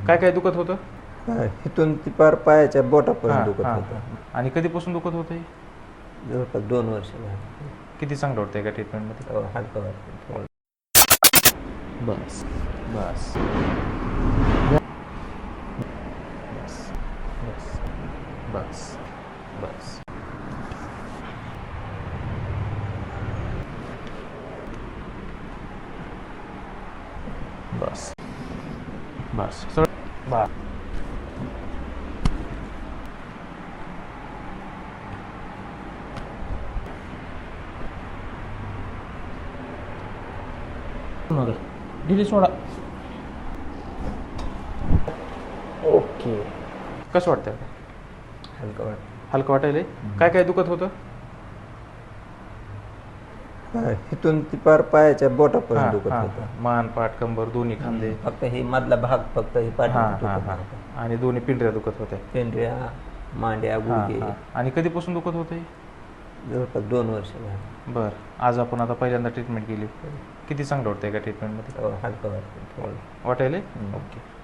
काय काय दुखत होतं? इथून ती पार पायाच्या हां, बोटापर्यंत दुखत हां. होतं. आणि कधीपासून दुखत होतं हे? जवळपास 2 वर्ष झाली. किती चांगलं वाटतंय का ट्रीटमेंटमध्ये? हलकं वाटतं थोडं. बस बस बस बस बस बस बस सर बा दिली सोडा. ओके. कसं वाटतं? हलकं वाटतं. हलकं वाटायलंय? काय काय दुखत होतं? इथून ती पार पायाच्या हां, बोटापर्यंत दुखत हां. होतं. मान, पाठ, कंबर दोन्ही खांदे. फक्त ही मधला भाग फक्त ही हां, पाठीवर हां, दुखत हां. नव्हतं. आणि दोन्ही पिंढऱ्या दुखत होत्या. पेंढऱ्या, मांड्या, हां, गुडघे. हां. आणि कधीपासून दुखत होतं हे? जवळपास 2 वर्ष झाली. बरं. आज आपण आता पहिल्यांदा ट्रीटमेंट केली. किती चांगलं वाटतंय का ट्रीटमेंटमध्ये? हलकं वाटतं थोडं. वाटायलंय? हं. ओके.